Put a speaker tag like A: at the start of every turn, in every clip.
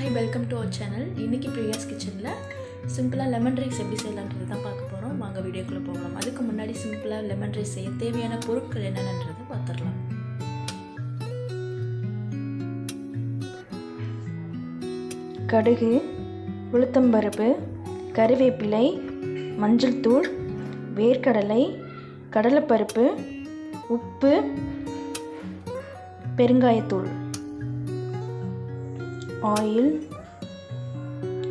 A: Hi, welcome to our channel. இன்னைக்கு பிரியாஸ் கிச்சன்ல சிம்பிளா லெமன் ரைஸ் எப்படி செய்யலாம்ன்றது தான் பார்க்க போறோம். வாங்க வீடியோக்குள்ள போகலாம். அதுக்கு முன்னாடி சிம்பிளா லெமன் ரைஸ் செய்ய தேவையான பொருட்கள் என்னென்னன்றதை பார்த்துடலாம்.
B: கடுகு, உளுத்தம்பருப்பு, கறிவேப்பிலை, மஞ்சள் தூள், வேர்க்கடலை, கடலைப்பருப்பு, உப்பு, பெருங்காயத்தூள், ஆயில்,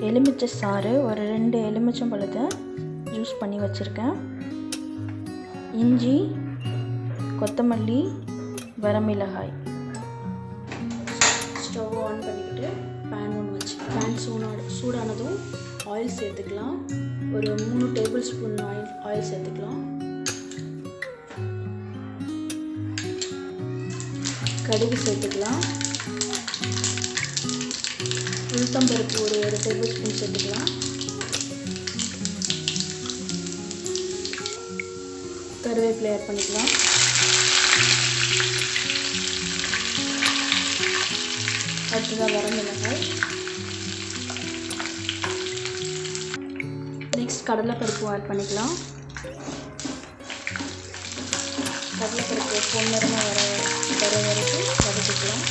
B: எலுமிச்சை சாறு ஒரு 2 எலுமிச்சம்பழத்தை ஜூஸ் பண்ணி வச்சுருக்கேன், இஞ்சி, கொத்தமல்லி, வரமிளகாய்.
A: ஸ்டவ் ஆன் பண்ணிக்கிட்டு பேன் ஒன்று வச்சு பேன் சூடானதும் ஆயில் சேர்த்துக்கலாம். ஒரு 3 டேபிள் ஸ்பூன் ஆயில் சேர்த்துக்கலாம். கடுகு சேர்த்துக்கலாம். உளுத்தம்பருப்பு ஒரு 1 டேபிள் ஸ்பூன் சேர்த்துக்கலாம். கருவேப்பிலை ஆட் பண்ணிக்கலாம். அடுத்ததாக வரமிளகாய். நெக்ஸ்ட் கடலைப்பருப்பு ஆட் பண்ணிக்கலாம். கடலைப்பருப்பு பொன்னிறமாக வர வரைக்கும் வதக்கிக்கலாம்.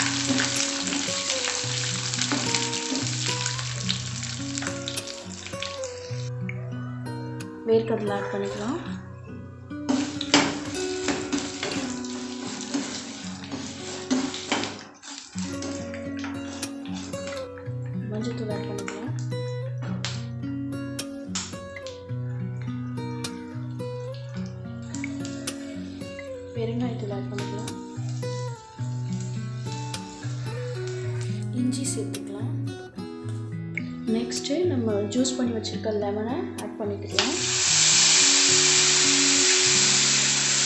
A: வேர்க்கடலை ஆட் பண்ணிக்கலாம். மஞ்சள் தூள் ஆட் பண்ணிக்கலாம். பெருங்காயத்தூள் ஆட் பண்ணிக்கலாம். இஞ்சி சேர்த்துக்கலாம். நெக்ஸ்ட்டு நம்ம ஜூஸ் பண்ணி வச்சுருக்க லெமனை ஆட் பண்ணிக்கலாம்.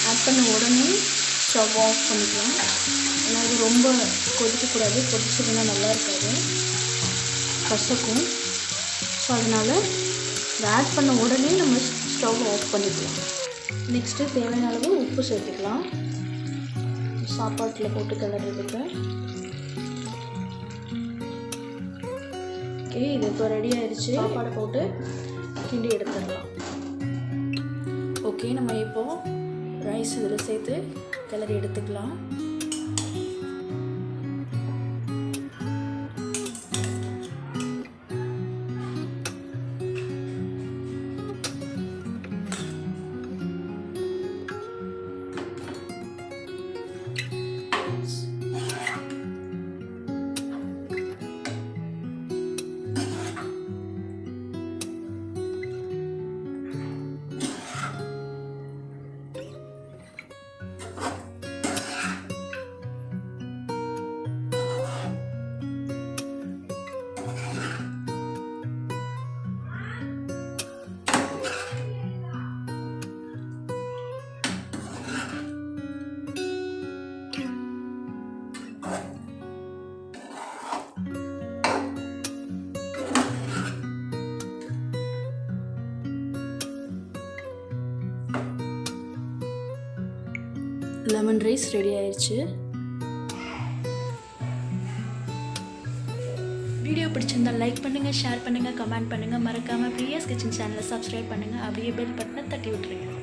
A: ஆட் பண்ண உடனே ஸ்டவ் ஆஃப் பண்ணிக்கலாம். ஏன்னா இது ரொம்ப கொதிக்கக்கூடாது, கொதிச்சதுன்னா நல்லா இருக்காது, கசக்கும். ஸோ அதனால் இதை ஆட் பண்ண உடனே நம்ம ஸ்டவ் ஆஃப் பண்ணிக்கலாம். நெக்ஸ்ட்டு தேவையான அளவு உப்பு சேர்த்துக்கலாம். சாப்பாட்டில் போட்டு கிளறதுக்கு. ஓகே, இது இப்போ ரெடி ஆயிடுச்சு. சாப்பாடை போட்டு கிண்டி எடுத்துடலாம். ஓகே, நம்ம இப்போது ரைஸ் இதில் சேர்த்து கிளறி எடுத்துக்கலாம். லெமன் ரைஸ் ரெடி ஆயிடுச்சு. வீடியோ பிடிச்சிருந்தா லைக் பண்ணுங்கள், ஷேர் பண்ணுங்கள், கமெண்ட் பண்ணுங்கள். மறக்காமல் பிரியாஸ் கிச்சன் சேனலை சப்ஸ்கிரைப் பண்ணுங்கள். அப்படியே பெல் பட்டனை தட்டி விட்டுருங்க.